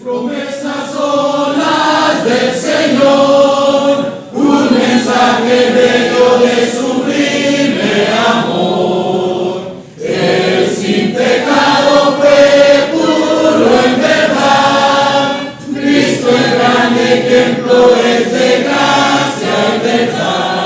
Promesas son las del Señor, un mensaje bello de sublime amor. Él sin pecado fue puro en verdad, Cristo el gran ejemplo es de gracia y verdad.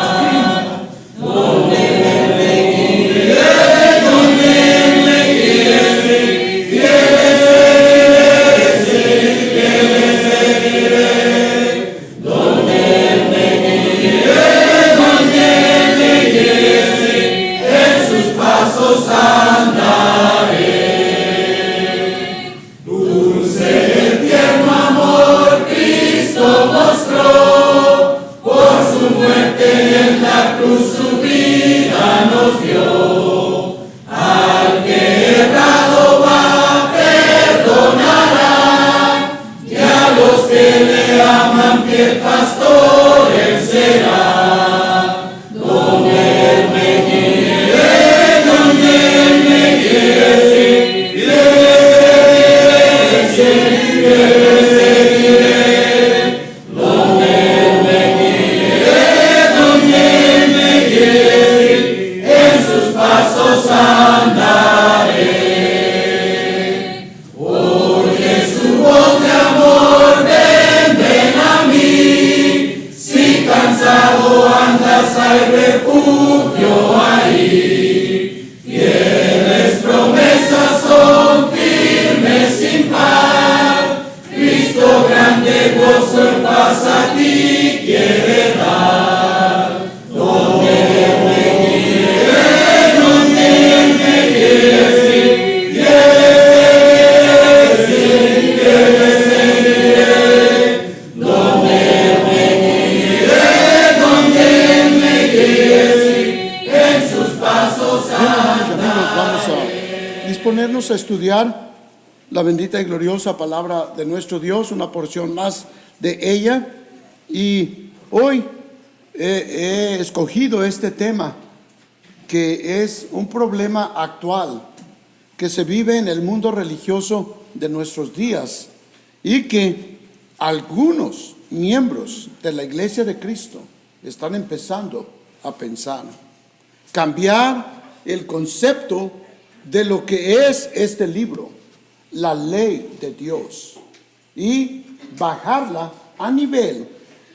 A estudiar la bendita y gloriosa palabra de nuestro Dios, una porción más de ella, y hoy he escogido este tema que es un problema actual que se vive en el mundo religioso de nuestros días y que algunos miembros de la Iglesia de Cristo están empezando a pensar, cambiar el concepto de lo que es este libro, la ley de Dios, y bajarla a nivel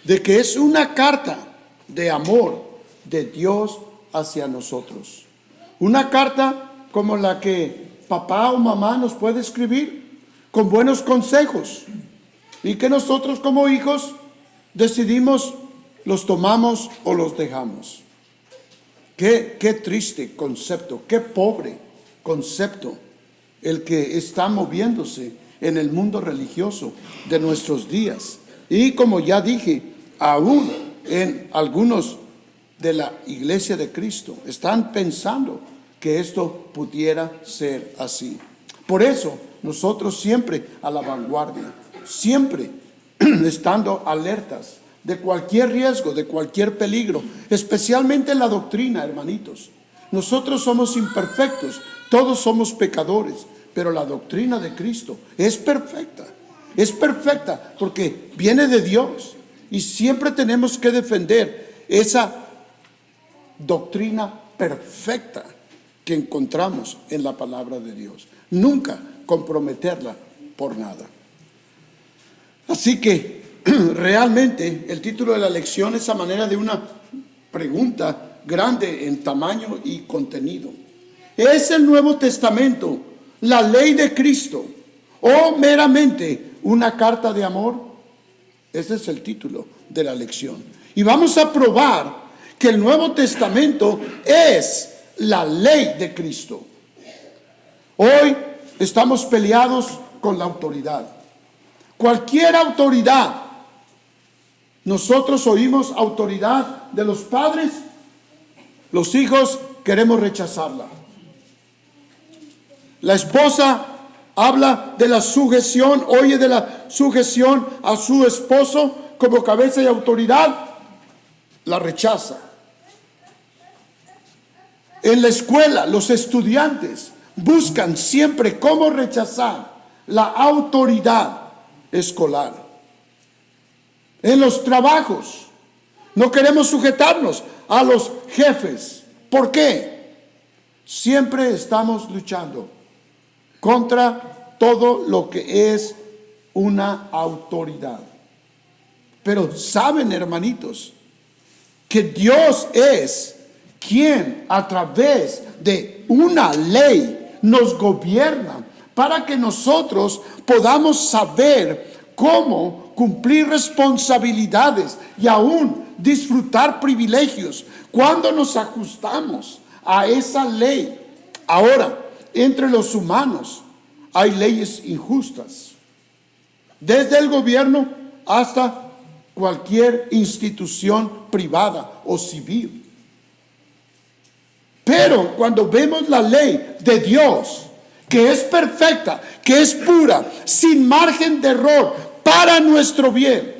de que es una carta de amor de Dios hacia nosotros. Una carta como la que papá o mamá nos puede escribir, con buenos consejos, y que nosotros como hijos decidimos, los tomamos o los dejamos. Qué triste concepto, qué pobre concepto el que está moviéndose en el mundo religioso de nuestros días. Y como ya dije, aún en algunos de la Iglesia de Cristo están pensando que esto pudiera ser así. Por eso nosotros siempre a la vanguardia, siempre estando alertas de cualquier riesgo, de cualquier peligro, especialmente en la doctrina, hermanitos. Nosotros somos imperfectos, todos somos pecadores, pero la doctrina de Cristo es perfecta porque viene de Dios, y siempre tenemos que defender esa doctrina perfecta que encontramos en la palabra de Dios, nunca comprometerla por nada. Así que realmente el título de la lección es a manera de una pregunta grande en tamaño y contenido. ¿Es el Nuevo Testamento la ley de Cristo o meramente una carta de amor? Ese es el título de la lección. Y vamos a probar que el Nuevo Testamento es la ley de Cristo. Hoy estamos peleados con la autoridad. Cualquier autoridad. Nosotros oímos autoridad de los padres, los hijos queremos rechazarla. La esposa habla de la sujeción, oye de la sujeción a su esposo como cabeza y autoridad, la rechaza. En la escuela, los estudiantes buscan siempre cómo rechazar la autoridad escolar, en los trabajos. No queremos sujetarnos a los jefes. ¿Por qué? Siempre estamos luchando contra todo lo que es una autoridad. Pero saben, hermanitos, que Dios es quien a través de una ley nos gobierna para que nosotros podamos saber cómo cumplir responsabilidades y aún disfrutar privilegios cuando nos ajustamos a esa ley. Ahora, entre los humanos hay leyes injustas, desde el gobierno hasta cualquier institución privada o civil. Pero cuando vemos la ley de Dios, que es perfecta, que es pura, sin margen de error, para nuestro bien,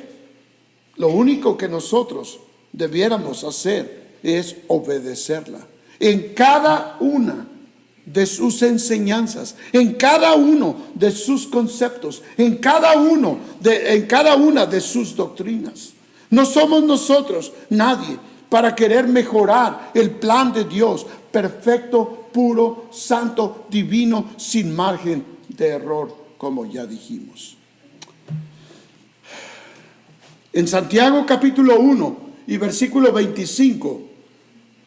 lo único que nosotros debiéramos hacer es obedecerla en cada una de sus enseñanzas, en cada uno de sus conceptos, en cada una de sus doctrinas. No somos nosotros nadie para querer mejorar el plan de Dios, perfecto, puro, santo, divino, sin margen de error, como ya dijimos. En Santiago capítulo 1 y versículo 25,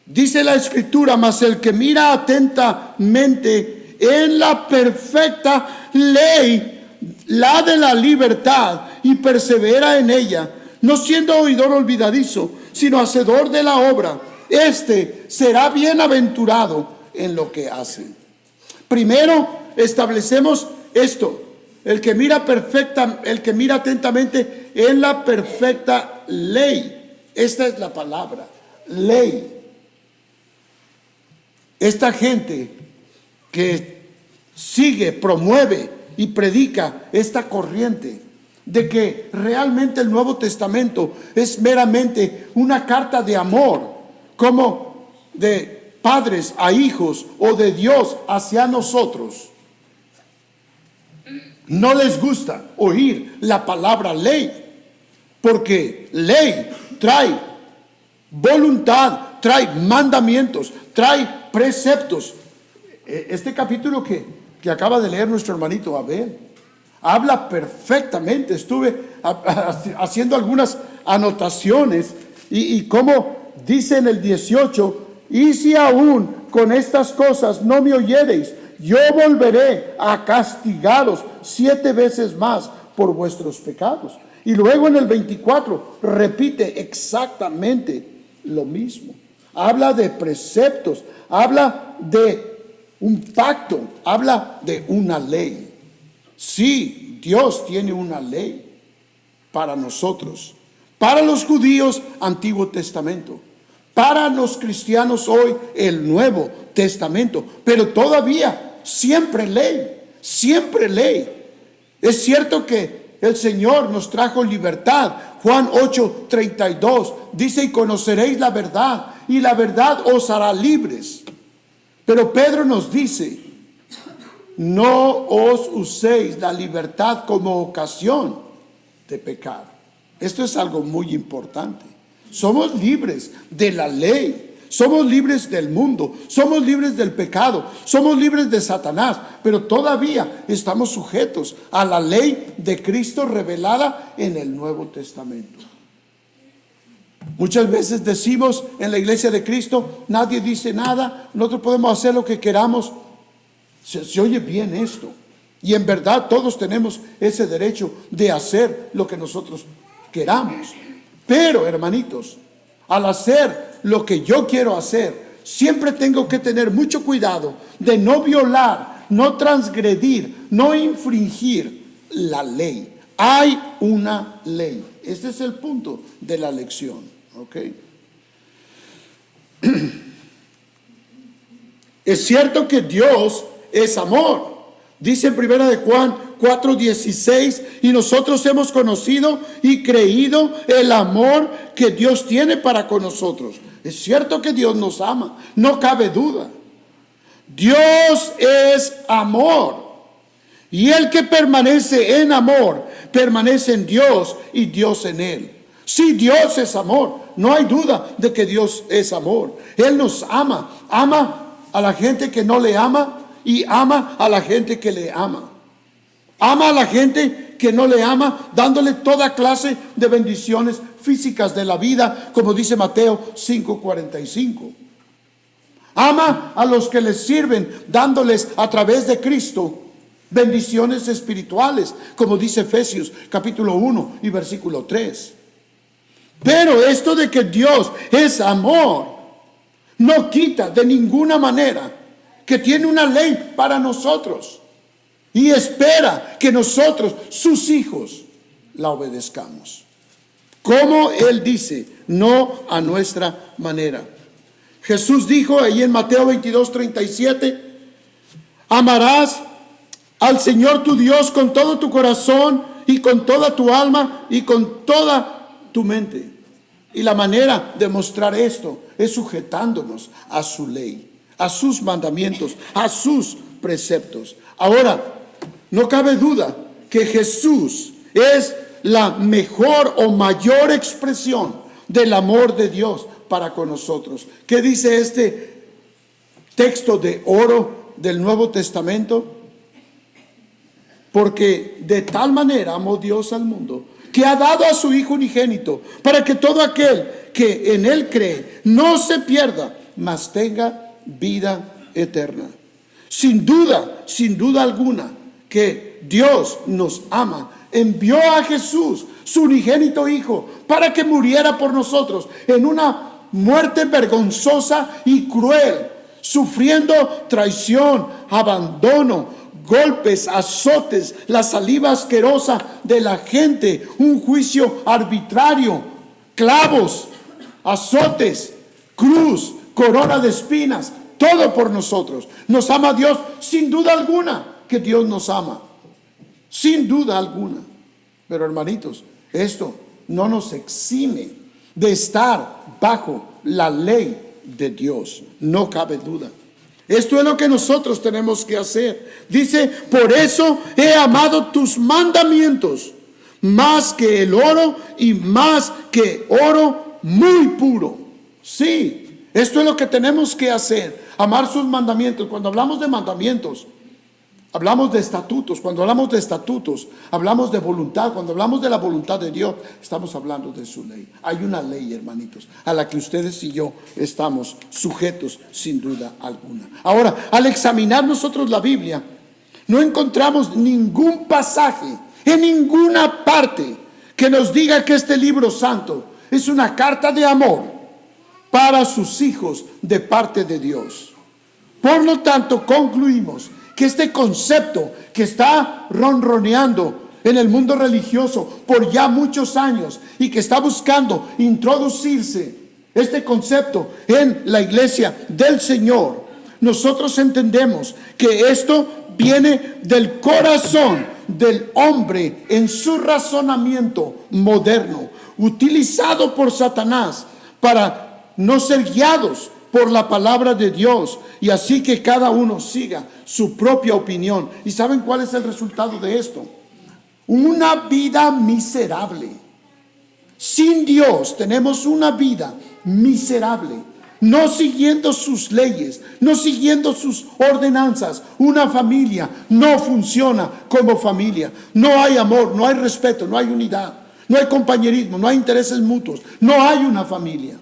dice la Escritura: mas el que mira atentamente en la perfecta ley, la de la libertad, y persevera en ella, no siendo oidor olvidadizo, sino hacedor de la obra, este será bienaventurado en lo que hace. Primero establecemos esto: el que mira atentamente en la perfecta ley. Esta es la palabra, ley. Esta gente que sigue, promueve y predica esta corriente de que realmente el Nuevo Testamento es meramente una carta de amor, como de padres a hijos o de Dios hacia nosotros, no les gusta oír la palabra ley, porque ley trae voluntad, trae mandamientos, trae preceptos. Este capítulo que acaba de leer nuestro hermanito Abel habla perfectamente. Estuve haciendo algunas anotaciones y como dice en el 18: y si aún con estas cosas no me oyereis, yo volveré a castigaros 7 veces más por vuestros pecados. Y luego en el 24 repite exactamente lo mismo. Habla de preceptos, habla de un pacto, habla de una ley. Sí, Dios tiene una ley para nosotros, para los judíos, Antiguo Testamento, para los cristianos hoy, el Nuevo Testamento, pero todavía siempre ley, siempre ley. Es cierto que el Señor nos trajo libertad. Juan 8:32 dice: y conoceréis la verdad, y la verdad os hará libres. Pero Pedro nos dice: no os uséis la libertad como ocasión de pecar. Esto es algo muy importante. Somos libres de la ley, somos libres del mundo, somos libres del pecado, somos libres de Satanás, pero todavía estamos sujetos a la ley de Cristo revelada en el Nuevo Testamento. Muchas veces decimos en la iglesia de Cristo: nadie dice nada, nosotros podemos hacer lo que queramos. Se oye bien esto, y en verdad todos tenemos ese derecho de hacer lo que nosotros queramos. Pero, hermanitos, al hacer lo que yo quiero hacer, siempre tengo que tener mucho cuidado de no violar, no transgredir, no infringir la ley. Hay una ley. Este es el punto de la lección, ¿ok? Es cierto que Dios es amor. Dice en 1 de Juan 4:16: y nosotros hemos conocido y creído el amor que Dios tiene para con nosotros. Es cierto que Dios nos ama, no cabe duda. Dios es amor, y el que permanece en amor permanece en Dios y Dios en él. Si Dios es amor, no hay duda de que Dios es amor. Él nos ama. Ama a la gente que no le ama y ama a la gente que le ama. Ama a la gente que no le ama, dándole toda clase de bendiciones físicas de la vida, como dice Mateo 5:45. Ama a los que les sirven, dándoles a través de Cristo bendiciones espirituales, como dice Efesios capítulo 1 y versículo 3. Pero esto de que Dios es amor no quita de ninguna manera que tiene una ley para nosotros y espera que nosotros, sus hijos, la obedezcamos. Como Él dice, no a nuestra manera. Jesús dijo ahí en Mateo 22:37, amarás al Señor tu Dios con todo tu corazón y con toda tu alma y con toda tu mente. Y la manera de mostrar esto es sujetándonos a su ley, a sus mandamientos, a sus preceptos. Ahora, no cabe duda que Jesús es la mejor o mayor expresión del amor de Dios para con nosotros. ¿Qué dice este texto de oro del Nuevo Testamento? Porque de tal manera amó Dios al mundo, que ha dado a su Hijo unigénito, para que todo aquel que en Él cree no se pierda, mas tenga vida eterna. Sin duda alguna, que Dios nos ama. Envió a Jesús, su unigénito Hijo, para que muriera por nosotros en una muerte vergonzosa y cruel, sufriendo traición, abandono, golpes, azotes, la saliva asquerosa de la gente, un juicio arbitrario, clavos, azotes, cruz, corona de espinas, todo por nosotros. Nos ama Dios, sin duda alguna que Dios nos ama, sin duda alguna. Pero hermanitos, esto no nos exime de estar bajo la ley de Dios, no cabe duda. Esto es lo que nosotros tenemos que hacer. Dice, por eso he amado tus mandamientos más que el oro y más que oro muy puro. Sí, esto es lo que tenemos que hacer, amar sus mandamientos. Cuando hablamos de mandamientos, hablamos de estatutos. Cuando hablamos de estatutos, hablamos de voluntad. Cuando hablamos de la voluntad de Dios, estamos hablando de su ley. Hay una ley, hermanitos, a la que ustedes y yo estamos sujetos sin duda alguna. Ahora, al examinar nosotros la Biblia, no encontramos ningún pasaje en ninguna parte que nos diga que este libro santo es una carta de amor para sus hijos de parte de Dios. Por lo tanto, concluimos que este concepto que está ronroneando en el mundo religioso por ya muchos años y que está buscando introducirse este concepto en la iglesia del Señor, nosotros entendemos que esto viene del corazón del hombre en su razonamiento moderno, utilizado por Satanás para no ser guiados por la palabra de Dios, y así que cada uno siga su propia opinión. ¿Y saben cuál es el resultado de esto? Una vida miserable. Sin Dios tenemos una vida miserable, no siguiendo sus leyes, no siguiendo sus ordenanzas. Una familia no funciona como familia. No hay amor, no hay respeto, no hay unidad, no hay compañerismo, no hay intereses mutuos. No hay una familia.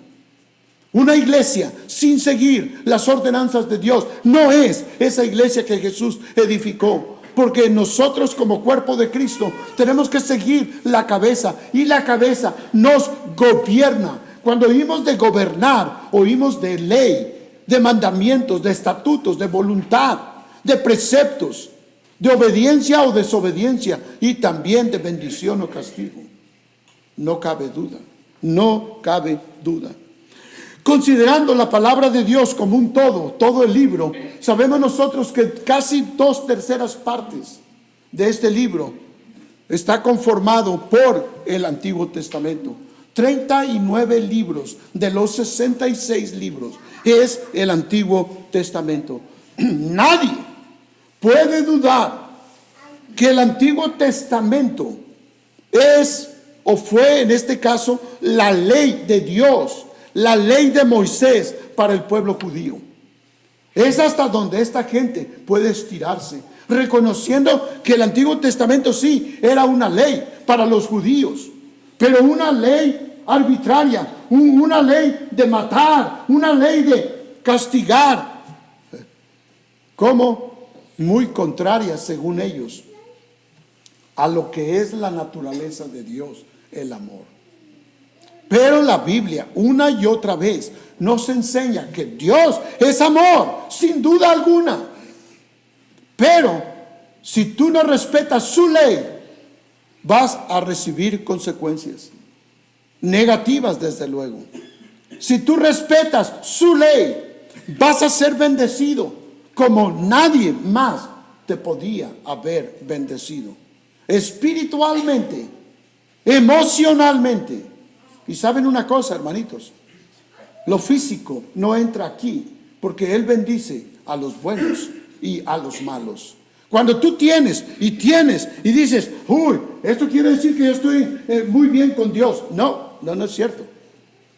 Una iglesia sin seguir las ordenanzas de Dios no es esa iglesia que Jesús edificó. Porque nosotros como cuerpo de Cristo tenemos que seguir la cabeza, y la cabeza nos gobierna. Cuando oímos de gobernar, oímos de ley, de mandamientos, de estatutos, de voluntad, de preceptos, de obediencia o desobediencia, y también de bendición o castigo. No cabe duda, no cabe duda. Considerando la palabra de Dios como un todo el libro, sabemos nosotros que casi 2/3 partes de este libro está conformado por el Antiguo Testamento. 39 libros de los 66 libros es el Antiguo Testamento. Nadie puede dudar que el Antiguo Testamento es o fue en este caso la ley de Dios, la ley de Moisés para el pueblo judío. Es hasta donde esta gente puede estirarse, reconociendo que el Antiguo Testamento sí era una ley para los judíos, pero una ley arbitraria, una ley de matar, una ley de castigar, como muy contraria, según ellos, a lo que es la naturaleza de Dios, el amor. Pero la Biblia una y otra vez nos enseña que Dios es amor, sin duda alguna. Pero si tú no respetas su ley, vas a recibir consecuencias negativas, desde luego. Si tú respetas su ley, vas a ser bendecido como nadie más te podía haber bendecido, espiritualmente, emocionalmente. Y saben una cosa, hermanitos, lo físico no entra aquí, porque Él bendice a los buenos y a los malos. Cuando tú tienes y dices, uy, esto quiere decir que yo estoy muy bien con Dios. No es cierto.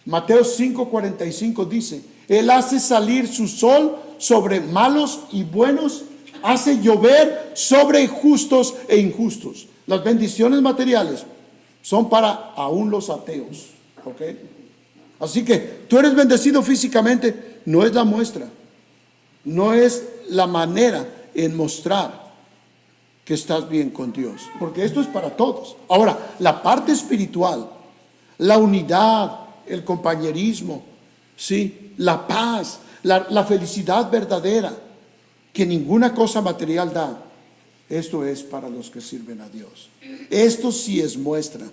Mateo 5:45 dice, Él hace salir su sol sobre malos y buenos, hace llover sobre justos e injustos. Las bendiciones materiales son para aún los ateos, ¿ok? Así que tú eres bendecido físicamente, no es la muestra, no es la manera en mostrar que estás bien con Dios, porque esto es para todos. Ahora, la parte espiritual, la unidad, el compañerismo, ¿sí?, la paz, la felicidad verdadera que ninguna cosa material da, esto es para los que sirven a Dios. Esto sí es muestra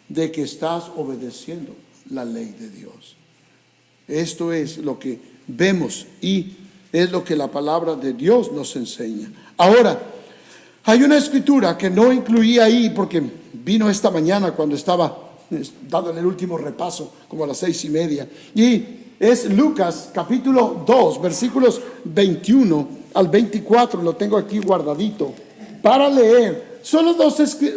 de que estás obedeciendo la ley de Dios. Esto es lo que vemos y es lo que la palabra de Dios nos enseña. Ahora, hay una escritura que no incluí ahí porque vino esta mañana cuando estaba dándole el último repaso, como a las 6:30, y es Lucas capítulo 2, versículos 21 al 24, lo tengo aquí guardadito para leer. Solo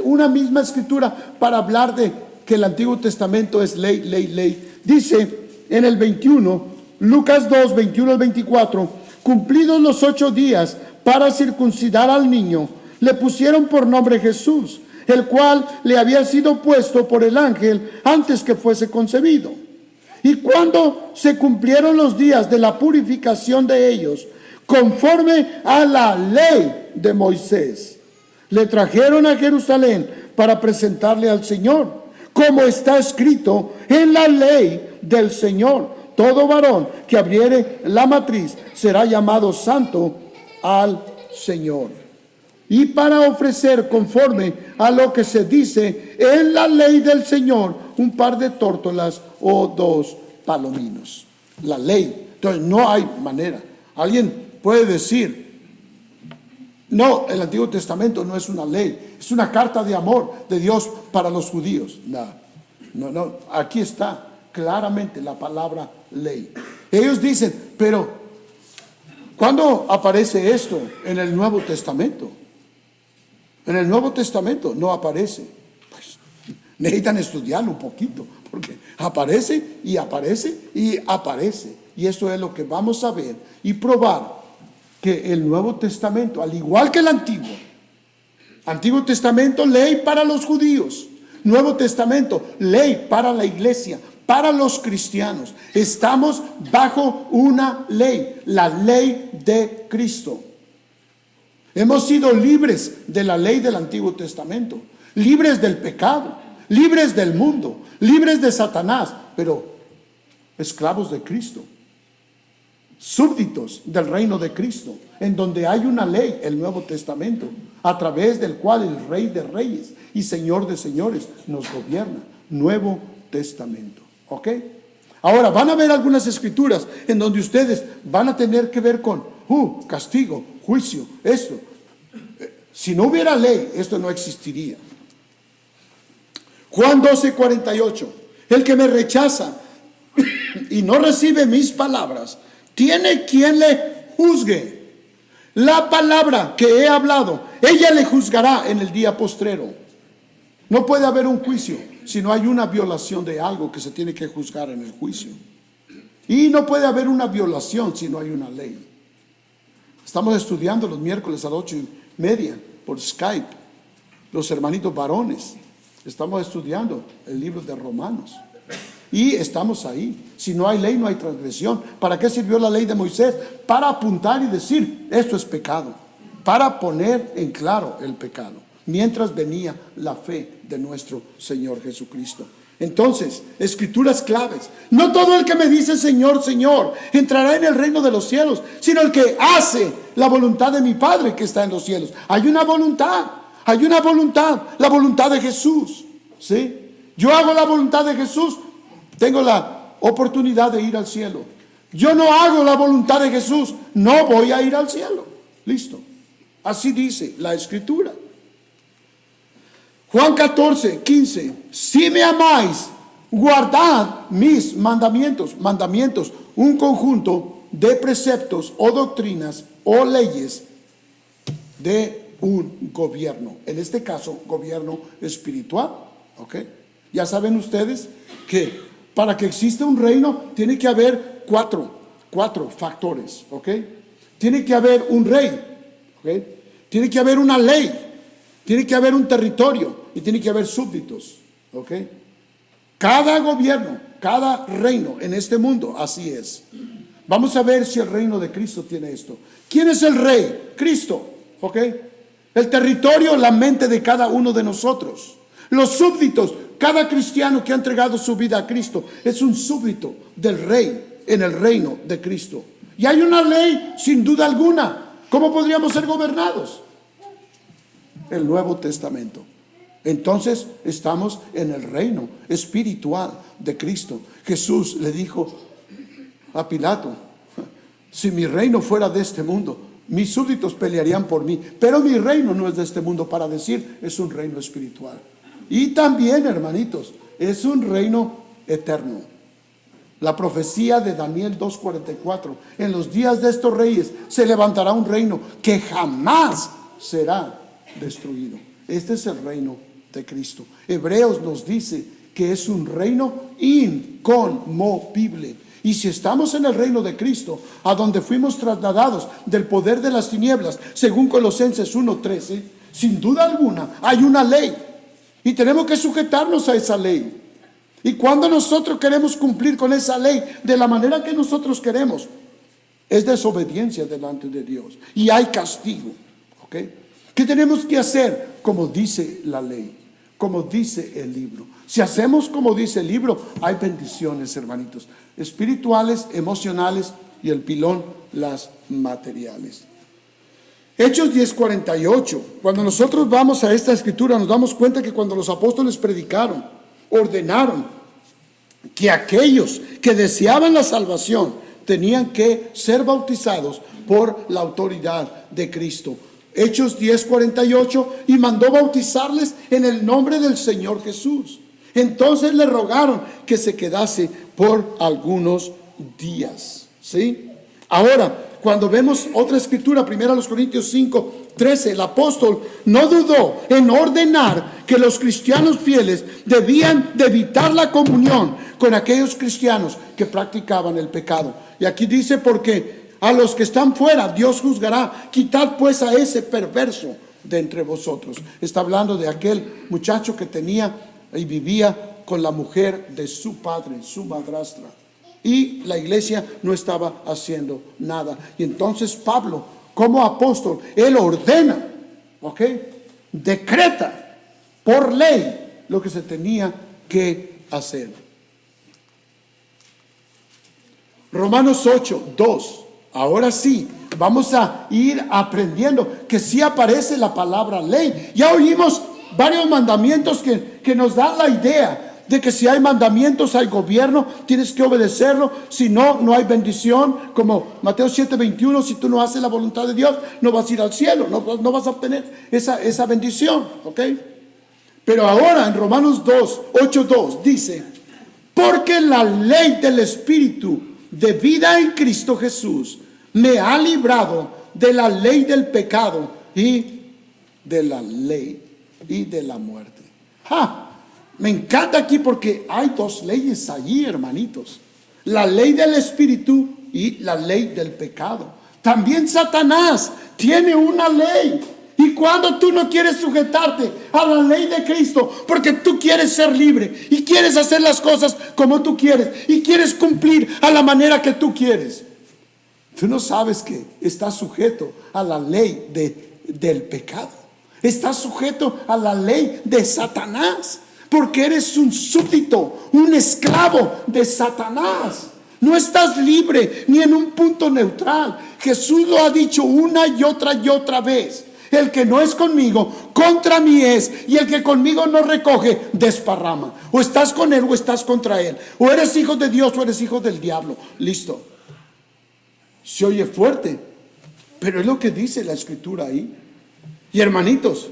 una misma escritura para hablar de que el Antiguo Testamento es ley, ley, ley. Dice en el 21, Lucas 2, 21 al 24, cumplidos los 8 días para circuncidar al niño, le pusieron por nombre Jesús, el cual le había sido puesto por el ángel antes que fuese concebido. Y cuando se cumplieron los días de la purificación de ellos, conforme a la ley de Moisés, le trajeron a Jerusalén para presentarle al Señor, como está escrito en la ley del Señor: todo varón que abriere la matriz será llamado santo al Señor. Y para ofrecer conforme a lo que se dice en la ley del Señor, un par de tórtolas o 2 palominos. La ley. Entonces no hay manera. Alguien puede decir, no, el Antiguo Testamento no es una ley, es una carta de amor de Dios para los judíos. No, aquí está claramente la palabra ley. Ellos dicen, pero ¿cuándo aparece esto en el Nuevo Testamento? En el Nuevo Testamento no aparece. Pues necesitan estudiarlo un poquito, porque aparece y aparece y aparece. Y esto es lo que vamos a ver y probar, que el Nuevo Testamento, al igual que el Antiguo Testamento, ley para los judíos, Nuevo Testamento, ley para la iglesia, para los cristianos. Estamos bajo una ley, la ley de Cristo. Hemos sido libres de la ley del Antiguo Testamento, libres del pecado, libres del mundo, libres de Satanás, pero esclavos de Cristo, súbditos del reino de Cristo, en donde hay una ley, el Nuevo Testamento, a través del cual el Rey de Reyes y Señor de Señores nos gobierna. Nuevo Testamento, ¿ok? Ahora van a ver algunas escrituras en donde ustedes van a tener que ver con castigo, juicio, esto. Si no hubiera ley, esto no existiría. Juan 12:48, el que me rechaza y no recibe mis palabras, tiene quien le juzgue. La palabra que he hablado, ella le juzgará en el día postrero. No puede haber un juicio si no hay una violación de algo que se tiene que juzgar en el juicio. Y no puede haber una violación si no hay una ley. Estamos estudiando los miércoles a las 8:30 por Skype, los hermanitos varones. Estamos estudiando el libro de Romanos. Y estamos ahí. Si no hay ley, no hay transgresión. ¿Para qué sirvió la ley de Moisés? Para apuntar y decir, esto es pecado. Para poner en claro el pecado. Mientras venía la fe de nuestro Señor Jesucristo. Entonces, escrituras claves. No todo el que me dice Señor, Señor, entrará en el reino de los cielos, sino el que hace la voluntad de mi Padre que está en los cielos. Hay una voluntad, la voluntad de Jesús. ¿Sí? Yo hago la voluntad de Jesús, tengo la oportunidad de ir al cielo. Yo no hago la voluntad de Jesús, no voy a ir al cielo. Listo. Así dice la escritura. Juan 14:15. Si me amáis, guardad mis mandamientos. Mandamientos, un conjunto de preceptos o doctrinas o leyes de un gobierno. En este caso, gobierno espiritual. ¿Ok? Ya saben ustedes que para que exista un reino tiene que haber cuatro factores. ¿Ok? Tiene que haber un rey. ¿Ok? Tiene que haber una ley. Tiene que haber un territorio y tiene que haber súbditos. ¿Ok? Cada gobierno, cada reino en este mundo, así es. Vamos a ver si el reino de Cristo tiene esto. ¿Quién es el rey? Cristo. ¿Ok? El territorio, la mente de cada uno de nosotros. Los súbditos, cada cristiano que ha entregado su vida a Cristo es un súbdito del rey en el reino de Cristo. Y hay una ley, sin duda alguna. ¿Cómo podríamos ser gobernados? El Nuevo Testamento. Entonces estamos en el reino espiritual de Cristo. Jesús le dijo a Pilato, si mi reino fuera de este mundo, mis súbditos pelearían por mí, pero mi reino no es de este mundo, para decir, es un reino espiritual. Y también, hermanitos, es un reino eterno. La profecía de Daniel 2:44, en los días de estos reyes se levantará un reino que jamás será destruido. Este es el reino de Cristo. Hebreos nos dice que es un reino inconmovible. Y si estamos en el reino de Cristo, a donde fuimos trasladados del poder de las tinieblas, según Colosenses 1:13, sin duda alguna hay una ley y tenemos que sujetarnos a esa ley. Y cuando nosotros queremos cumplir con esa ley de la manera que nosotros queremos, es desobediencia delante de Dios y hay castigo. ¿Ok? ¿Qué tenemos que hacer? Como dice la ley, como dice el libro. Si hacemos como dice el libro, hay bendiciones, hermanitos, espirituales, emocionales y el pilón, las materiales. Hechos 10:48. Cuando nosotros vamos a esta escritura, nos damos cuenta que cuando los apóstoles predicaron, ordenaron que aquellos que deseaban la salvación tenían que ser bautizados por la autoridad de Cristo. Hechos 10:48, y mandó bautizarles en el nombre del Señor Jesús. Entonces le rogaron que se quedase por algunos días. ¿Sí? Ahora, cuando vemos otra escritura, 1 Corintios 5:13, el apóstol no dudó en ordenar que los cristianos fieles debían de evitar la comunión con aquellos cristianos que practicaban el pecado. Y aquí dice, porque a los que están fuera Dios juzgará. Quitad pues a ese perverso de entre vosotros. Está hablando de aquel muchacho que tenía y vivía con la mujer de su padre, su madrastra. Y la iglesia no estaba haciendo nada. Y entonces Pablo, como apóstol, él ordena, ¿ok? Decreta por ley lo que se tenía que hacer. Romanos 8:2. Ahora sí, vamos a ir aprendiendo que sí aparece la palabra ley. Ya oímos varios mandamientos que nos dan la idea de que si hay mandamientos, hay gobierno, tienes que obedecerlo. Si no, no hay bendición. Como Mateo 7:21, si tú no haces la voluntad de Dios, no vas a ir al cielo, no vas a obtener esa bendición. ¿Ok? Pero ahora en Romanos 8:2 dice, porque la ley del Espíritu de vida en Cristo Jesús me ha librado de la ley del pecado y de la ley y de la muerte. Me encanta aquí porque hay dos leyes allí, hermanitos. La ley del espíritu y la ley del pecado. También Satanás tiene una ley. Y cuando tú no quieres sujetarte a la ley de Cristo, porque tú quieres ser libre y quieres hacer las cosas como tú quieres y quieres cumplir a la manera que tú quieres, tú no sabes que estás sujeto a la ley del pecado. Estás sujeto a la ley de Satanás, porque eres un súbdito, un esclavo de Satanás. No estás libre ni en un punto neutral. Jesús lo ha dicho una y otra vez. El que no es conmigo, contra mí es. Y el que conmigo no recoge, desparrama. O estás con él o estás contra él. O eres hijo de Dios o eres hijo del diablo. Listo. Se oye fuerte, pero es lo que dice la escritura ahí. Y hermanitos,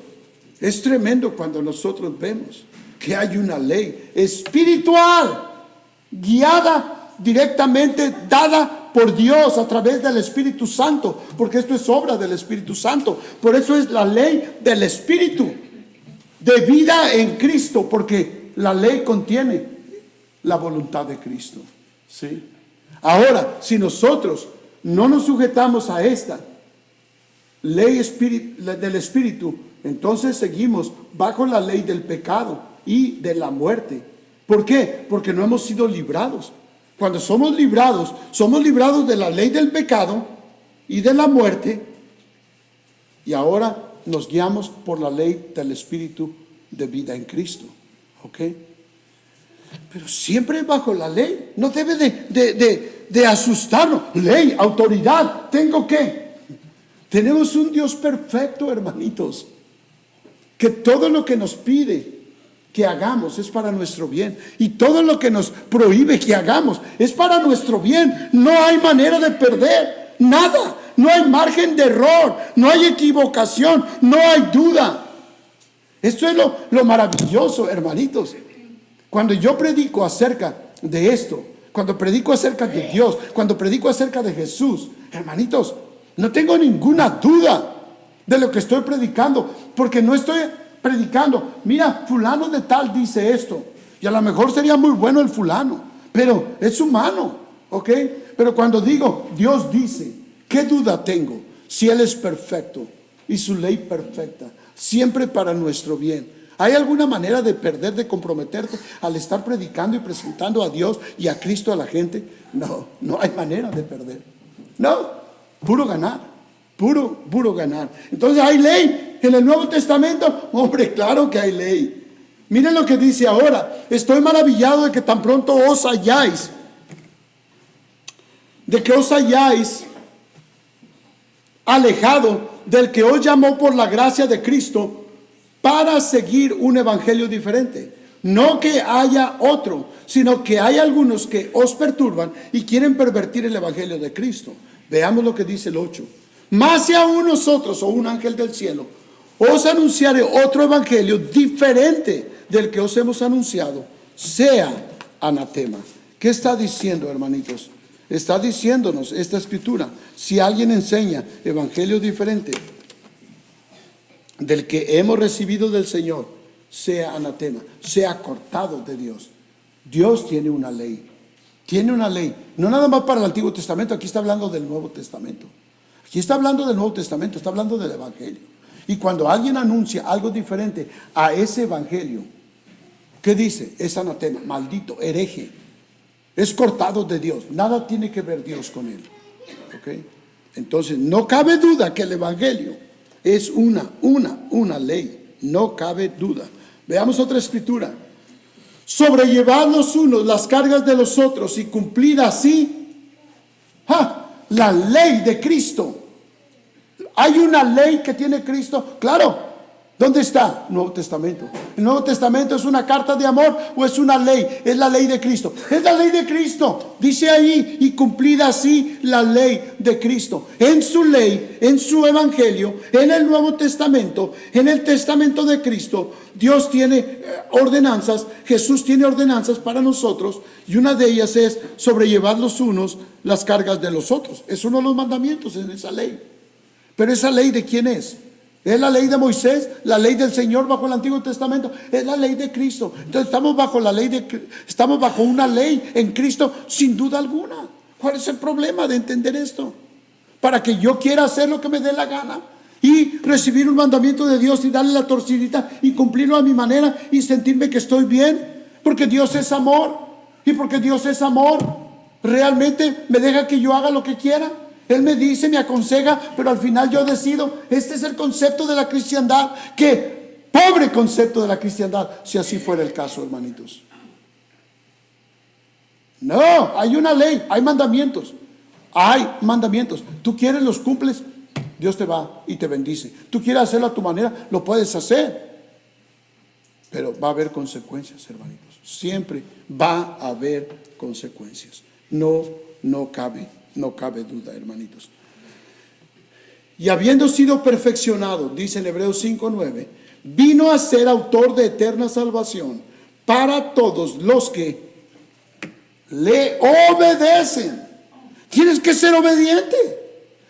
es tremendo cuando nosotros vemos que hay una ley espiritual, guiada directamente, dada por Dios a través del Espíritu Santo, porque esto es obra del Espíritu Santo. Por eso es la ley del Espíritu de vida en Cristo, porque la ley contiene la voluntad de Cristo. ¿Sí? Ahora, si nosotros no nos sujetamos a esta ley del Espíritu, entonces seguimos bajo la ley del pecado y de la muerte. ¿Por qué? Porque no hemos sido librados. Cuando somos librados de la ley del pecado y de la muerte, y ahora nos guiamos por la ley del Espíritu de vida en Cristo. ¿Ok? Pero siempre bajo la ley. No debe de asustarnos. Ley, autoridad, ¿tengo qué? Tenemos un Dios perfecto, hermanitos, que todo lo que nos pide que hagamos es para nuestro bien, y todo lo que nos prohíbe que hagamos es para nuestro bien. No hay manera de perder nada, no hay margen de error, no hay equivocación, no hay duda. Esto es lo maravilloso, hermanitos. Cuando yo predico acerca de esto, cuando predico acerca de Dios, cuando predico acerca de Jesús, hermanitos, no tengo ninguna duda de lo que estoy predicando, porque no estoy predicando, mira, fulano de tal dice esto, y a lo mejor sería muy bueno el fulano, pero es humano, ¿ok? Pero cuando digo Dios dice, ¿qué duda tengo? Si Él es perfecto y su ley perfecta, siempre para nuestro bien. ¿Hay alguna manera de perder, de comprometerte al estar predicando y presentando a Dios y a Cristo a la gente? No, no hay manera de perder. No, puro ganar, puro ganar. Entonces, ¿hay ley en el Nuevo Testamento? Hombre, claro que hay ley. Miren lo que dice ahora: estoy maravillado de que tan pronto os halláis, alejado del que os llamó por la gracia de Cristo para seguir un evangelio diferente. No que haya otro, sino que hay algunos que os perturban y quieren pervertir el evangelio de Cristo. Veamos lo que dice el 8. Más si aún nosotros, o un ángel del cielo, os anunciare otro evangelio diferente del que os hemos anunciado, sea anatema. ¿Qué está diciendo, hermanitos? Está diciéndonos esta escritura: si alguien enseña evangelio diferente del que hemos recibido del Señor, sea anatema, sea cortado de Dios. Dios tiene una ley. Tiene una ley, no nada más para el Antiguo Testamento. Aquí está hablando del Nuevo Testamento. Aquí está hablando del Nuevo Testamento, está hablando del Evangelio. Y cuando alguien anuncia algo diferente a ese Evangelio, ¿qué dice? Es anatema, maldito, hereje. Es cortado de Dios. Nada tiene que ver Dios con él. ¿Ok? Entonces, no cabe duda que el Evangelio es una ley. No cabe duda. Veamos otra escritura. Sobrellevad los unos las cargas de los otros y cumplid así la ley de Cristo. ¿Hay una ley que tiene Cristo? Claro. ¿Dónde está? Nuevo Testamento. ¿El Nuevo Testamento es una carta de amor o es una ley? Es la ley de Cristo. Es la ley de Cristo. Dice ahí: y cumplid así la ley de Cristo. En su ley, en su evangelio, en el Nuevo Testamento, en el testamento de Cristo, Dios tiene ordenanzas. Jesús tiene ordenanzas para nosotros, y una de ellas es sobrellevar los unos las cargas de los otros. Es uno de los mandamientos en esa ley. Pero esa ley, ¿de quién es? Es la ley de Moisés, la ley del Señor bajo el Antiguo Testamento, es la ley de Cristo. Entonces estamos bajo la ley estamos bajo una ley en Cristo sin duda alguna. ¿Cuál es el problema de entender esto? Para que yo quiera hacer lo que me dé la gana y recibir un mandamiento de Dios y darle la torcidita y cumplirlo a mi manera y sentirme que estoy bien, porque Dios es amor, y porque Dios es amor realmente me deja que yo haga lo que quiera. Él me dice, me aconseja, pero al final yo decido. Este es el concepto de la cristiandad. Que pobre concepto de la cristiandad, si así fuera el caso, hermanitos. No, hay una ley, hay mandamientos. Hay mandamientos. Tú quieres, los cumples, Dios te va y te bendice. Tú quieres hacerlo a tu manera, lo puedes hacer. Pero va a haber consecuencias, hermanitos. Siempre va a haber consecuencias. No cabe duda, hermanitos. Y habiendo sido perfeccionado, dice en Hebreos 5:9, vino a ser autor de eterna salvación para todos los que le obedecen. Tienes que ser obediente.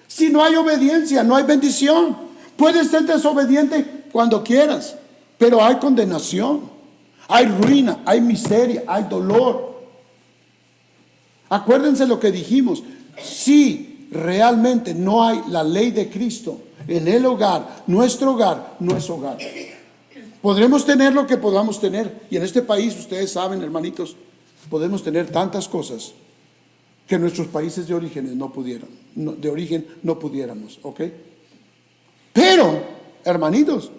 Si no hay obediencia, no hay bendición. Puedes ser desobediente cuando quieras, pero hay condenación, hay ruina, hay miseria, hay dolor. Acuérdense lo que dijimos. Si realmente no hay la ley de Cristo en el hogar, nuestro hogar no es hogar. Podremos tener lo que podamos tener. Y en este país, ustedes saben, hermanitos, podemos tener tantas cosas que nuestros países de origen no pudiéramos, ¿ok? Pero, hermanitos,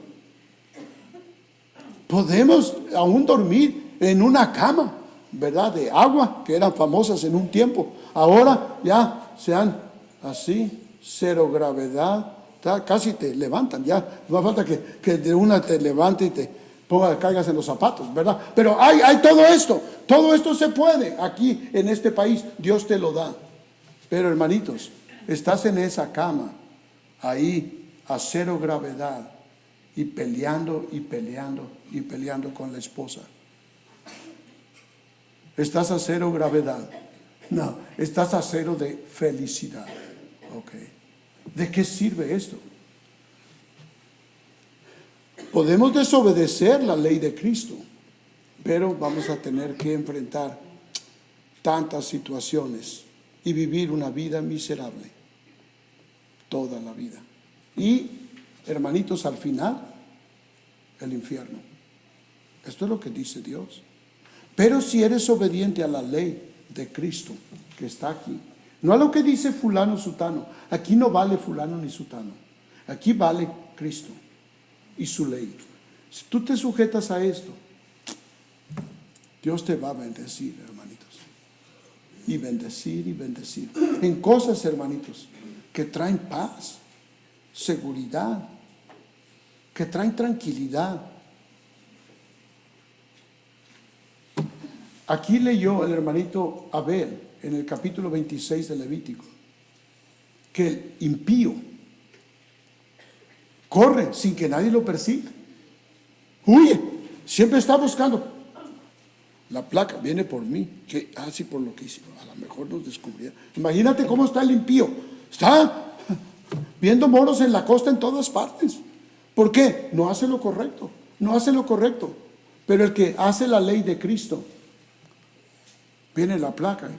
podemos aún dormir en una cama, ¿verdad? De agua, que eran famosas en un tiempo. Ahora ya se han así, cero gravedad, casi te levantan, ya no falta que de una te levante y te caigas en los zapatos, ¿verdad? Pero hay todo esto se puede aquí en este país, Dios te lo da. Pero hermanitos, estás en esa cama, ahí a cero gravedad y peleando con la esposa. Estás a cero gravedad. No, estás a cero de felicidad. Ok. ¿De qué sirve esto? Podemos desobedecer la ley de Cristo, pero vamos a tener que enfrentar tantas situaciones y vivir una vida miserable toda la vida. Y, hermanitos, al final, el infierno. Esto es lo que dice Dios. Pero si eres obediente a la ley de Cristo que está aquí, no a lo que dice fulano sutano, aquí no vale fulano ni sutano, aquí vale Cristo y su ley. Si tú te sujetas a esto, Dios te va a bendecir, hermanitos, y bendecir en cosas, hermanitos, que traen paz, seguridad, que traen tranquilidad. Aquí leyó el hermanito Abel en el capítulo 26 de Levítico que el impío corre sin que nadie lo persiga, huye, siempre está buscando. La placa viene por mí, que así por lo que hice, a lo mejor nos descubriera. Imagínate cómo está el impío, está viendo moros en la costa en todas partes. ¿Por qué? No hace lo correcto. Pero el que hace la ley de Cristo, viene la placa,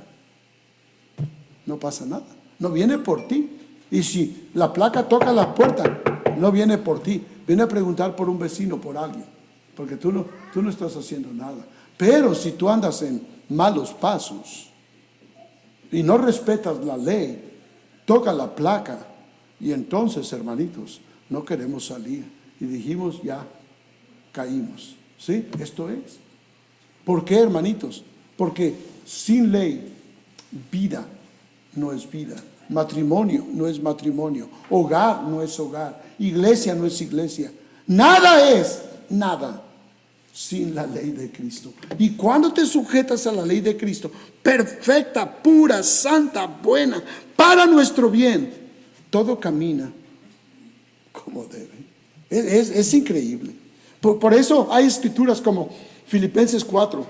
no pasa nada, no viene por ti. Y si la placa toca la puerta, no viene por ti, viene a preguntar por un vecino, por alguien, porque tú no estás haciendo nada. Pero si tú andas en malos pasos y no respetas la ley, toca la placa, y entonces, hermanitos, no queremos salir. Y dijimos, ya caímos. ¿Sí? Esto es. ¿Por qué, hermanitos? Porque sin ley, vida no es vida. Matrimonio no es matrimonio. Hogar no es hogar. Iglesia no es iglesia. Nada es nada sin la ley de Cristo. Y cuando te sujetas a la ley de Cristo, perfecta, pura, santa, buena, para nuestro bien, todo camina como debe. Es increíble. Por eso hay escrituras como Filipenses 4,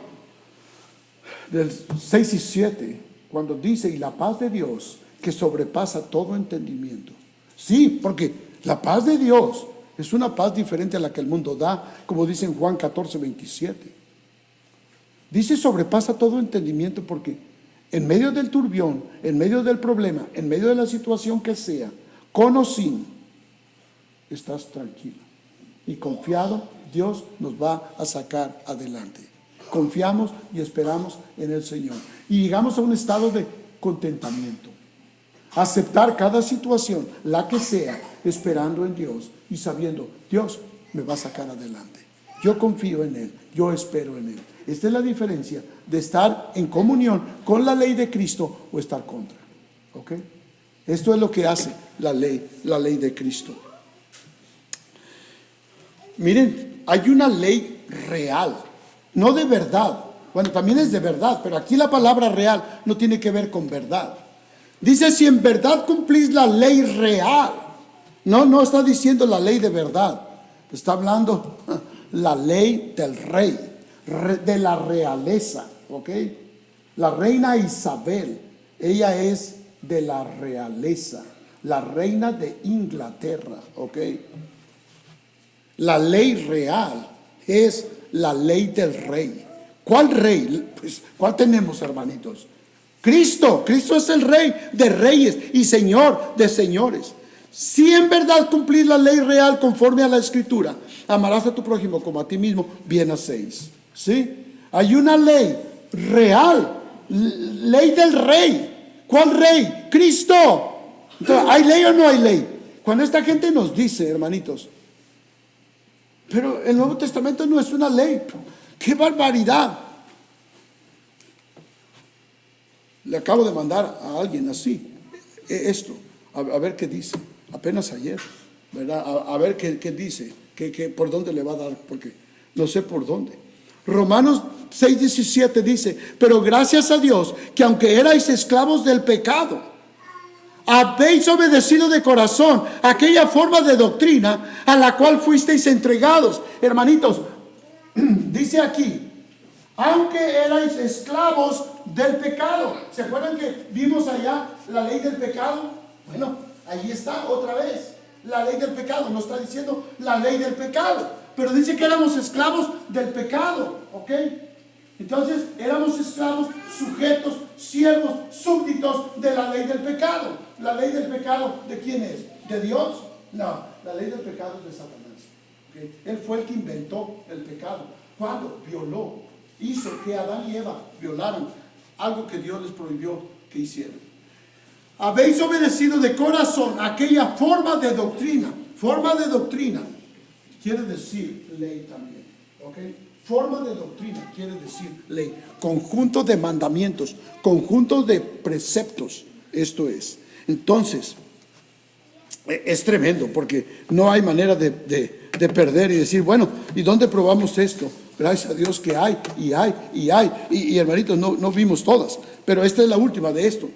del 6 y 7, cuando dice, y la paz de Dios que sobrepasa todo entendimiento. Sí, porque la paz de Dios Es una paz diferente a la que el mundo da, como dice en Juan 14:27. Dice sobrepasa todo entendimiento, porque en medio del turbión, en medio del problema, en medio de la situación que sea, con o sin, estás tranquilo y confiado. Dios nos va a sacar adelante. Confiamos y esperamos en el Señor y llegamos a un estado de contentamiento. Aceptar cada situación, la que sea, esperando en Dios y sabiendo, Dios me va a sacar adelante. Yo confío en Él, yo espero en Él. Esta es la diferencia de estar en comunión con la ley de Cristo o estar contra. ¿Ok? Esto es lo que hace la ley de Cristo. Miren, hay una ley real, no de verdad. Bueno, también es de verdad, pero aquí la palabra real no tiene que ver con verdad. Dice, si en verdad cumplís la ley real. No está diciendo la ley de verdad. Está hablando la ley del rey, de la realeza, ¿ok? La reina Isabel, ella es de la realeza, la reina de Inglaterra, ¿ok? La ley real es la ley del rey. ¿Cuál rey? Pues, ¿cuál tenemos, hermanitos? Cristo. Cristo es el rey de reyes y señor de señores. Si en verdad cumplís la ley real conforme a la escritura, amarás a tu prójimo como a ti mismo, bien hacéis. ¿Sí? Hay una ley real, ley del rey. ¿Cuál rey? Cristo. Entonces, ¿hay ley o no hay ley? Cuando esta gente nos dice, hermanitos, pero el Nuevo Testamento no es una ley. ¡Qué barbaridad! Le acabo de mandar a alguien así esto, a ver qué dice, apenas ayer, ¿verdad? A ver qué dice, por dónde le va a dar, porque no sé por dónde. Romanos 6:17 dice, pero gracias a Dios que aunque erais esclavos del pecado, habéis obedecido de corazón aquella forma de doctrina a la cual fuisteis entregados. Hermanitos, dice aquí, aunque erais esclavos del pecado. ¿Se acuerdan que vimos allá la ley del pecado? Bueno, ahí está otra vez. La ley del pecado, no está diciendo la ley del pecado, pero dice que éramos esclavos del pecado, ¿ok? Entonces éramos esclavos, sujetos, siervos, súbditos de la ley del pecado. ¿La ley del pecado de quién es? ¿De Dios? No, la ley del pecado es de Satanás, ¿okay? Él fue el que inventó el pecado. Cuando violó, hizo que Adán y Eva violaran algo que Dios les prohibió que hicieran. Habéis obedecido de corazón aquella forma de doctrina. Forma de doctrina quiere decir ley también, ¿ok? Forma de doctrina quiere decir ley, conjunto de mandamientos, conjunto de preceptos. Esto es. Entonces, es tremendo, porque no hay manera de perder y decir, bueno, ¿y dónde probamos esto? Gracias a Dios que hay, y hermanitos, no vimos todas, pero esta es la última de esto.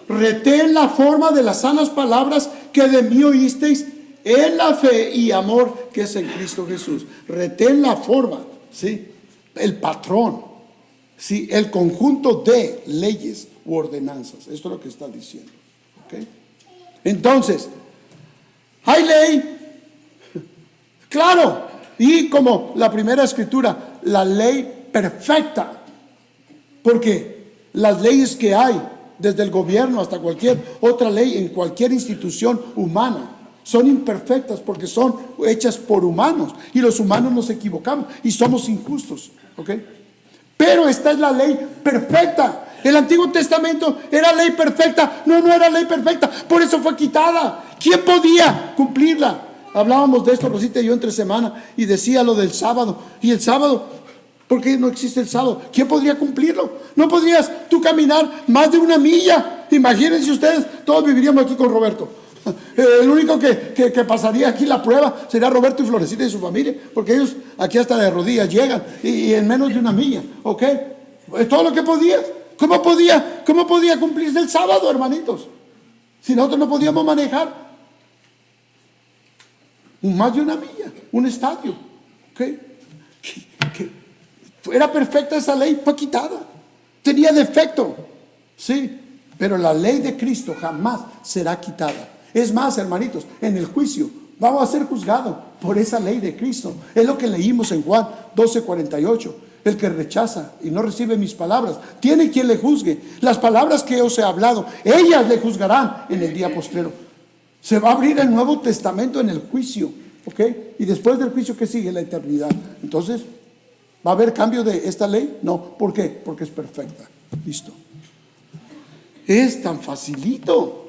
Retén la forma de las sanas palabras que de mí oísteis en la fe y amor que es en Cristo Jesús. Retén la forma, ¿sí? El patrón, ¿sí? El conjunto de leyes u ordenanzas. Esto es lo que está diciendo, ¿ok? Entonces, hay ley, claro, y como la primera escritura, la ley perfecta, porque las leyes que hay, desde el gobierno hasta cualquier otra ley en cualquier institución humana, son imperfectas porque son hechas por humanos, y los humanos nos equivocamos y somos injustos, ¿ok? Pero esta es la ley perfecta. El Antiguo Testamento era ley perfecta. No era ley perfecta, por eso fue quitada. ¿Quién podía cumplirla? Hablábamos de esto, Rosita y yo, entre semana, y decía lo del sábado. Y el sábado, ¿por qué no existe el sábado? ¿Quién podría cumplirlo? No podrías tú caminar más de 1 milla. Imagínense ustedes, todos viviríamos aquí con Roberto. El único que pasaría aquí la prueba sería Roberto y Florecita y su familia, porque ellos aquí hasta de rodillas llegan, y en menos de 1 milla, ¿ok? Es todo lo que podías. ¿Cómo podía cumplirse el sábado, hermanitos? Si nosotros no podíamos manejar más de 1 milla, un estadio, ¿ok? Era perfecta esa ley, fue quitada. Tenía defecto, sí, pero la ley de Cristo jamás será quitada. Es más, hermanitos, en el juicio Vamos a ser juzgados por esa ley de Cristo. Es lo que leímos en Juan 12:48. El que rechaza y no recibe mis palabras, tiene quien le juzgue. Las palabras que os he hablado, ellas le juzgarán en el día postrero. Se va a abrir el Nuevo Testamento en el juicio, ¿ok? Y después del juicio, ¿qué sigue? La eternidad. Entonces, ¿va a haber cambio de esta ley? No. ¿Por qué? Porque es perfecta. Listo. Es tan facilito.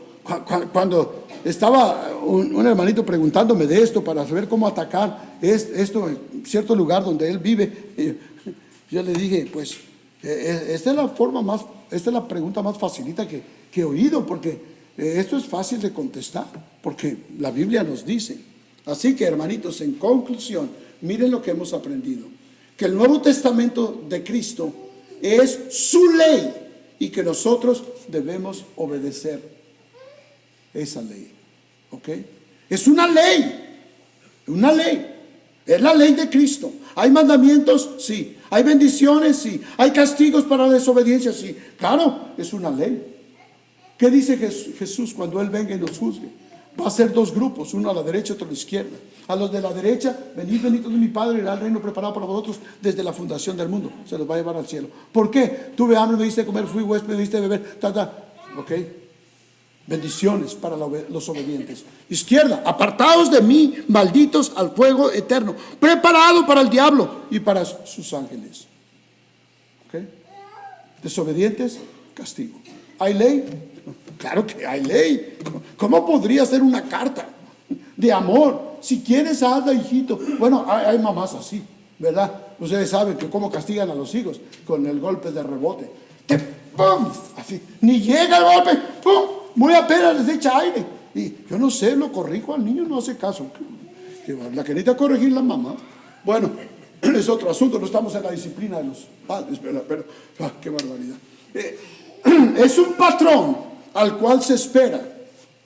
Cuando estaba un hermanito preguntándome de esto para saber cómo atacar esto en cierto lugar donde él vive, yo le dije, pues, esta es la pregunta más facilita que he oído, porque esto es fácil de contestar, porque la Biblia nos dice. Así que, hermanitos, en conclusión, miren lo que hemos aprendido: que el Nuevo Testamento de Cristo es su ley y que nosotros debemos obedecer esa ley, ¿ok? Es una ley, es la ley de Cristo. ¿Hay mandamientos? Sí. ¿Hay bendiciones? Sí. ¿Hay castigos para la desobediencia? Sí. Claro, es una ley. ¿Qué dice Jesús cuando Él venga y nos juzgue? Va a ser dos grupos, uno a la derecha y otro a la izquierda. A los de la derecha: venid benditos de mi Padre, irá al reino preparado para vosotros desde la fundación del mundo. Se los va a llevar al cielo. ¿Por qué? Tuve hambre, me diste comer, fui huésped, me diste beber, ¿ok? Bendiciones para los obedientes. Izquierda: apartaos de mí, malditos, al fuego eterno, preparado para el diablo y para sus ángeles. ¿Ok? Desobedientes, castigo. ¿Hay ley? Claro que hay ley. ¿Cómo podría ser una carta de amor? Si quieres, hazla, hijito. Bueno, hay mamás así, ¿verdad? Ustedes saben que cómo castigan a los hijos con el golpe de rebote. ¡Pum! Así, ni llega el golpe, ¡pum! Muy apenas les echa aire. Y yo no sé, lo corrijo al niño, no hace caso. La que necesita corregir la mamá. Bueno, es otro asunto, no estamos en la disciplina de los padres, pero qué barbaridad. Es un patrón al cual se espera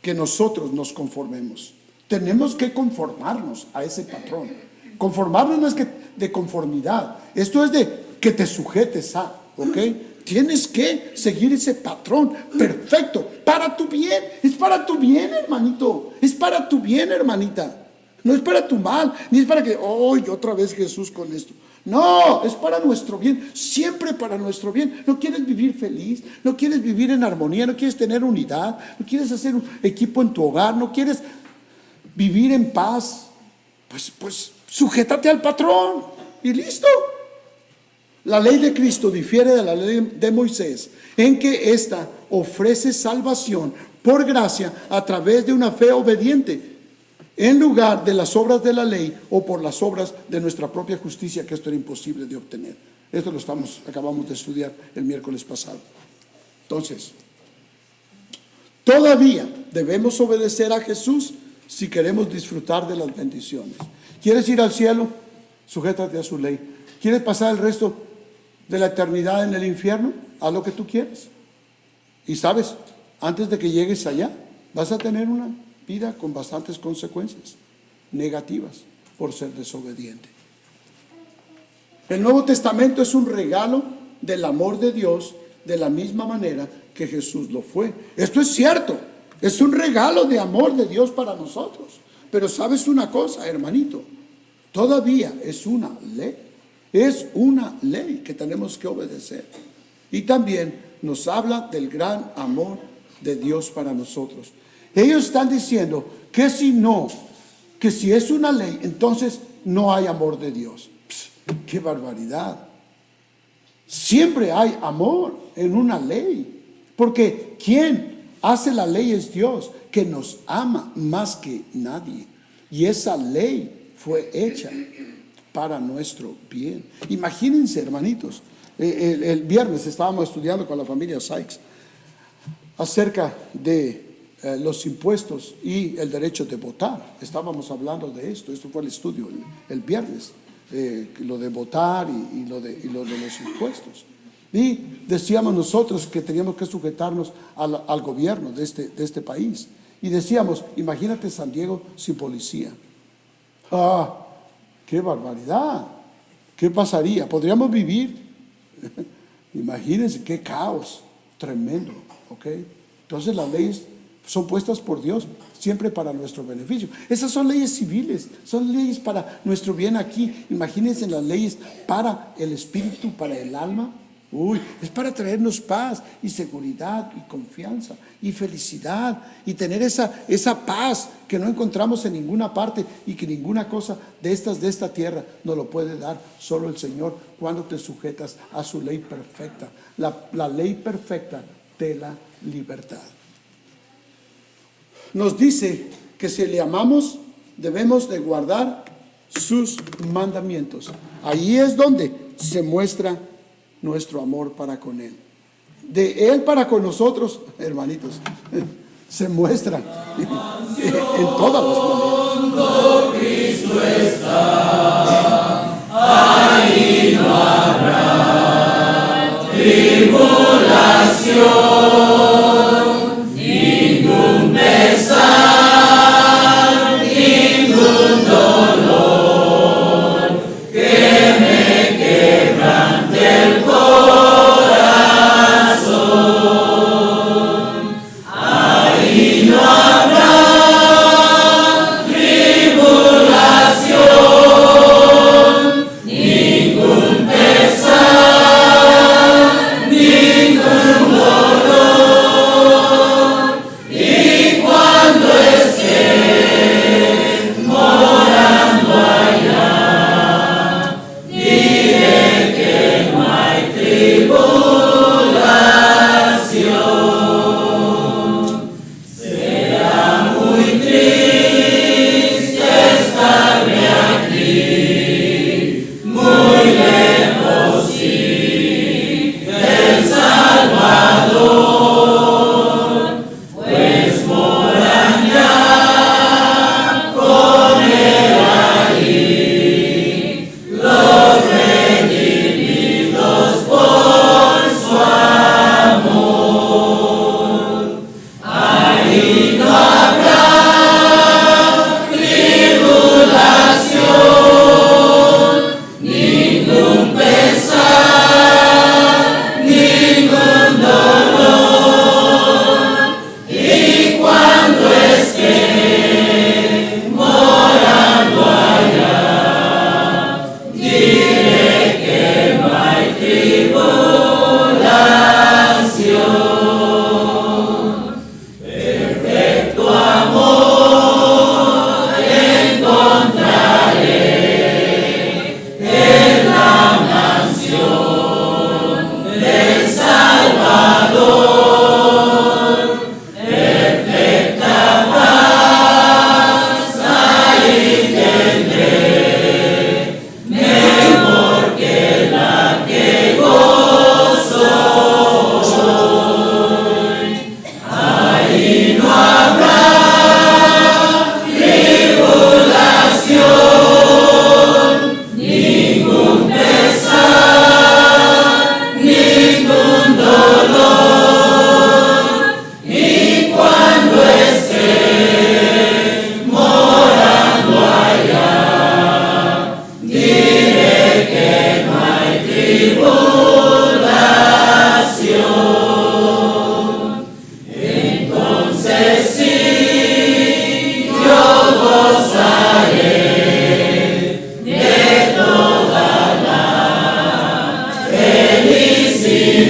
que nosotros nos conformemos. Tenemos que conformarnos a ese patrón. Conformarnos no es que de conformidad, esto es de que te sujetes a, ¿ok? Tienes que seguir ese patrón perfecto, para tu bien. Es para tu bien, hermanito. Es para tu bien, hermanita. No es para tu mal, ni es para que, otra vez Jesús con esto. No, es para nuestro bien, siempre para nuestro bien. No quieres vivir feliz, no quieres vivir en armonía, no quieres tener unidad, no quieres hacer un equipo en tu hogar, no quieres vivir en paz. Pues sujétate al patrón y listo. La ley de Cristo difiere de la ley de Moisés en que ésta ofrece salvación por gracia a través de una fe obediente, en lugar de las obras de la ley o por las obras de nuestra propia justicia, que esto era imposible de obtener. Esto acabamos de estudiar el miércoles pasado. Entonces, todavía debemos obedecer a Jesús si queremos disfrutar de las bendiciones. ¿Quieres ir al cielo? Sujétate a su ley. ¿Quieres pasar el resto de la eternidad en el infierno? Haz lo que tú quieras. Y sabes, antes de que llegues allá, vas a tener una vida con bastantes consecuencias negativas por ser desobediente. El Nuevo Testamento es un regalo del amor de Dios, de la misma manera que Jesús lo fue. Esto es cierto, es un regalo de amor de Dios para nosotros. Pero sabes una cosa, hermanito, todavía es una ley que tenemos que obedecer. Y también nos habla del gran amor de Dios para nosotros. Ellos están diciendo que si es una ley, entonces no hay amor de Dios. ¡Qué barbaridad! Siempre hay amor en una ley, porque quien hace la ley es Dios, que nos ama más que nadie. Y esa ley fue hecha para nuestro bien. Imagínense, hermanitos, el viernes estábamos estudiando con la familia Sykes acerca de los impuestos y el derecho de votar. Estábamos hablando de esto fue el estudio el viernes, lo de votar y lo de los impuestos. Y decíamos nosotros que teníamos que sujetarnos al gobierno de este país. Y decíamos, imagínate San Diego sin policía. ¡Qué barbaridad! ¿Qué pasaría? ¿Podríamos vivir? Imagínense qué caos tremendo, ¿ok? Entonces las leyes son puestas por Dios. siempre para nuestro beneficio. Esas son leyes civiles, son leyes para nuestro bien aquí. Imagínense las leyes para el espíritu, para el alma. Es para traernos paz y seguridad y confianza y felicidad y tener esa paz que no encontramos en ninguna parte y que ninguna cosa de esta tierra nos lo puede dar, solo el Señor, cuando te sujetas a su ley perfecta, la ley perfecta de la libertad. Nos dice que si le amamos debemos de guardar sus mandamientos. Ahí es donde se muestra nuestro amor para con Él. De Él para con nosotros, hermanitos, se muestra en todas las maneras. Cristo está, ahí no habrá tribulación, ningún pesar, ningún dolor que me quebrante el corazón. Ahí no habrá tribulación, ningún pesar, ningún dolor. Y cuando esté morando allá, diré que no hay tribulación. Será muy triste estarme aquí, muy lejos sí del Salvador, pues moran ya con Él allí los redimidos por su amor. Ahí no habrá tribulación, ningún pesar, ningún dolor. Y cuando esté morando allá, diré que no hay tribulación. Perfecto amor encontraré en la mansión del Salvador. Perfecta paz ahí tendré, mejor que la que gozo hoy. Ahí no habrá tribulación, ningún pesar, ningún dolor. Y cuando esté morando allá, diré que no hay tribulación. Entonces sí, yo gozaré de toda la felicidad